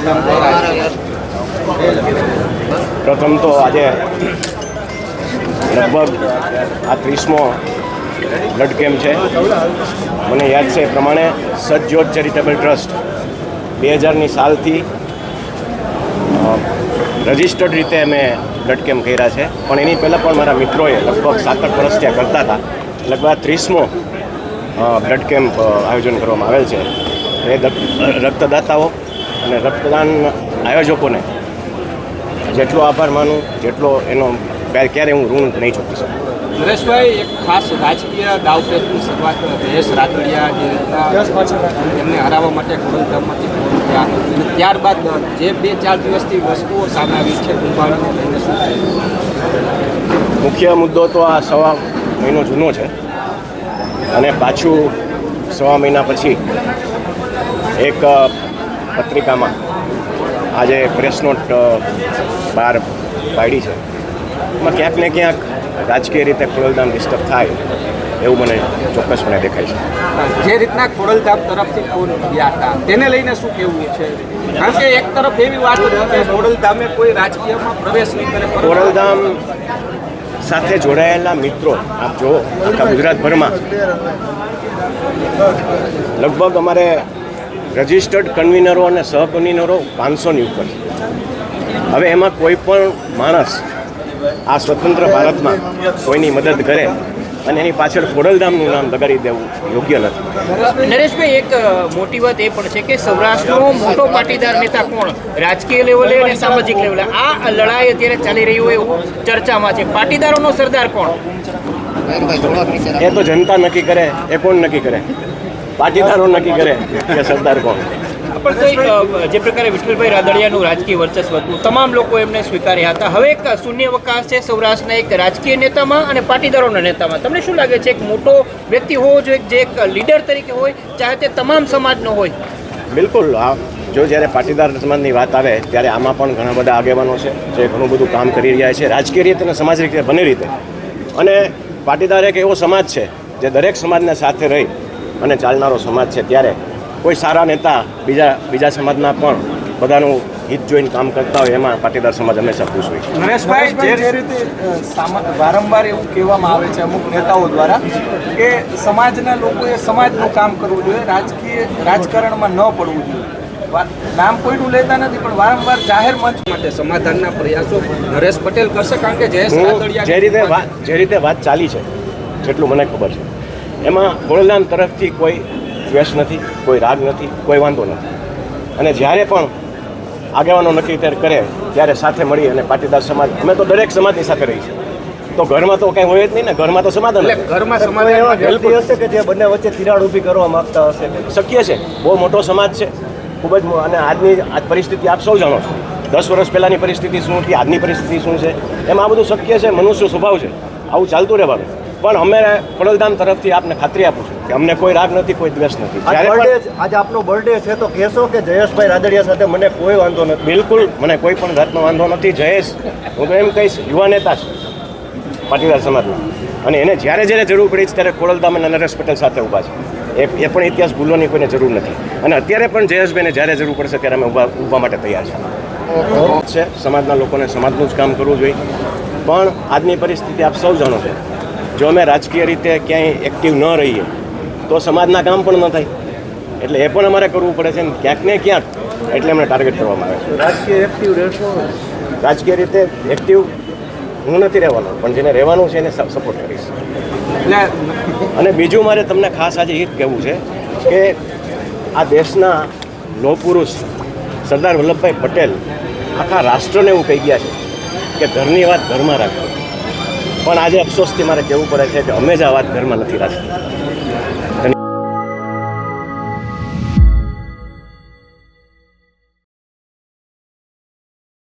ખોડલધામ દ્વારા? પ્રથમ તો આજે લગભગ આ 30મો બ્લડ કેમ્પ છે. મને યાદ છે એ પ્રમાણે સજ્જોત ચેરિટેબલ ટ્રસ્ટ 2000ની સાલથી રજિસ્ટર્ડ રીતે અમે બ્લડ કેમ્પ કર્યા છે, પણ એની પહેલાં પણ મારા મિત્રોએ લગભગ 7-8 વર્ષ ત્યાં કરતા હતા. લગભગ 30મો બ્લડ કેમ્પ આયોજન કરવામાં આવેલ છે. એ રક્તદાતાઓ અને રક્તદાન આયોજકોને જેટલો આભાર માનું જેટલો એનો ક્યારે હું ઋણ નહીં ચૂકી શકું. નરેશભાઈ, એક ખાસ રાજકીય દાવપેચની શરૂઆત જયેશ રાદડિયા જે રીતના એમને હરાવવા માટે ખોડલધામમાંથી ગયા અને ત્યારબાદ જે 2-4 દિવસથી વસ્તુઓ સામે આવી છે કુંભાણીને લઈને શું થયું? મુખ્ય મુદ્દો તો આ 1.5 મહિનો જૂનો છે અને પાછું 1.5 મહિના પછી એક પત્રિકામાં આજે પ્રેસ નોટ બહાર પાડી છે. એમાં ક્યાંક ને ક્યાંક રાજકીય રીતે ખોડલધામ ડિસ્ટર્બ થાય એવું મને ચોક્કસપણે દેખાય છે. જે રીતના ખોડલધામ તરફથી ફોન ગયા હતા તેને લઈને શું કહેવું છે? કારણ કે એક તરફ એવી વાત હતી કે ખોડલધામે કોઈ રાજકીયમાં પ્રવેશ નહીં કરે. ખોડલધામ સાથે જોડાયેલા મિત્રો આપ જુઓ આખા ગુજરાતભરમાં લગભગ અમારે રજિસ્ટર્ડ કન્વીનરો અને સહકન્વીનરો 500ની ઉપર છે. હવે એમાં કોઈ પણ માણસ આ સ્વતંત્ર ભારતમાં કોઈની મદદ કરે અને એની પાછળ ખોડલધામનું નામ લગાડી દેવું યોગ્ય નથી. નરેશભાઈ, એક મોટી વાત એ પણ છે કે સૌરાષ્ટ્રનો મોટો પાટીદાર નેતા કોણ, રાજકીય લેવલે અને સામાજિક લેવલે આ લડાઈ અત્યારે ચાલી રહી હોય એવું ચર્ચામાં છે. પાટીદારોનો સરદાર કોણ? એ તો જનતા નક્કી કરે. એ કોણ નક્કી કરે? પાટીદારો નક્કી કરે કે સરદાર કોણ. પણ તો જે પ્રકારે વિઠ્ઠલભાઈ રાદડિયાનું રાજકીય વર્ચસ્વ હતું, તમામ લોકો એમને સ્વીકાર્યા હતા. હવે એક શૂન્યાવકાશ છે સૌરાષ્ટ્રના એક રાજકીય નેતામાં અને પાટીદારોના નેતામાં. તમને શું લાગે છે એક મોટો વ્યક્તિ હોવો જોઈએ જે એક લીડર તરીકે હોય, ચાહે તે તમામ સમાજનો હોય? બિલકુલ. જો જ્યારે પાટીદાર સમાજની વાત આવે ત્યારે આમાં પણ ઘણા બધા આગેવાનો છે જે ઘણું બધું કામ કરી રહ્યા છે રાજકીય રીતે અને સમાજિક રીતે બંને રીતે. અને પાટીદાર એક એવો સમાજ છે જે દરેક સમાજને સાથે રહી અને ચાલનારો સમાજ છે. ત્યારે કોઈ સારા નેતા બીજા સમાજના પણ બધાનું હિત જોઈને કામ કરતા હોય એમાં પાટીદાર સમાજ હંમેશા ખુશ હોય છે. નરેશભાઈ, જે રીતે વારંવાર એવું કહેવામાં આવે છે અમુક નેતાઓ દ્વારા કે સમાજના લોકોએ સમાજનું કામ કરવું જોઈએ, રાજકારણમાં ન પડવું જોઈએ. નામ કોઈનું લેતા નથી પણ વારંવાર જાહેર મંચ માટે સમાધાનના પ્રયાસો નરેશ પટેલ કરશે. કારણ કે જયેશ રાદડિયા જે રીતે વાત ચાલી છે જેટલું મને ખબર છે એમાં ખોડલધામ તરફથી કોઈ દ્વેષ નથી, કોઈ રાગ નથી, કોઈ વાંધો નથી. અને જ્યારે પણ આગેવાનો નક્કી કરે ત્યારે સાથે મળી અને પાટીદાર સમાજ અમે તો દરેક સમાજની સાથે રહી છે. તો ઘરમાં તો કંઈ હોય જ નહીં ને. ઘરમાં તો સમાધાન. ઘરમાં સમાધાન હશે કે જે બંને વચ્ચે તિરાડ ઊભી કરવા માંગતા હશે. શક્ય છે. બહુ મોટો સમાજ છે ખૂબ જ. અને આજ પરિસ્થિતિ આપ સૌ જાણો છો. 10 વર્ષ પહેલાંની પરિસ્થિતિ શું હતી, આજની પરિસ્થિતિ શું છે, એમાં આ બધું શક્ય છે. મનુષ્ય સ્વભાવ છે, આવું ચાલતું રહેવાનું. પણ અમે ખોડલધામ તરફથી આપને ખાતરી આપું છું કે અમને કોઈ રાગ નથી, કોઈ દ્વેષ નથી. આજે આપનો બર્થડે છે તો કહેશો કે જયેશભાઈ રાદડિયા સાથે મને કોઈ વાંધો નથી? બિલકુલ, મને કોઈ પણ જાતનો વાંધો નથી. જયેશ, હું તો એમ કહીશ, યુવા નેતા છે પાટીદાર સમાજના. અને એને જ્યારે જરૂર પડી ત્યારે ખોડલધામ અને નરેશ પટેલ સાથે ઊભા છે. એ પણ ઇતિહાસ ભૂલવાની કોઈને જરૂર નથી. અને અત્યારે પણ જયેશભાઈને જ્યારે જરૂર પડશે ત્યારે અમે ઊભા માટે તૈયાર છે. સમાજના લોકોને સમાજનું જ કામ કરવું જોઈએ. પણ આજની પરિસ્થિતિ આપ સૌ જાણો છો. જો અમે રાજકીય રીતે ક્યાંય એક્ટિવ ન રહીએ તો સમાજના કામ પણ ન થાય. એટલે એ પણ અમારે કરવું પડે છે ને ક્યાંક ને ક્યાંક. એટલે અમને ટાર્ગેટ કરવામાં આવે છે. રાજકીય એક્ટિવ રહેશો? રાજકીય રીતે એક્ટિવ હું નથી રહેવાનો, પણ જેને રહેવાનું છે એને સપોર્ટ કરીશ. અને બીજું મારે તમને ખાસ આજે એ જ કહેવું છે કે આ દેશના લોહ પુરુષ સરદાર વલ્લભભાઈ પટેલ આખા રાષ્ટ્રને એવું કહી ગયા છે કે ઘરની વાત ઘરમાં રાખો. પણ આજે અફસોસથી મારે કહેવું પડે છે કે અમે જ આ વાત ઘરમાં નથી રાખી.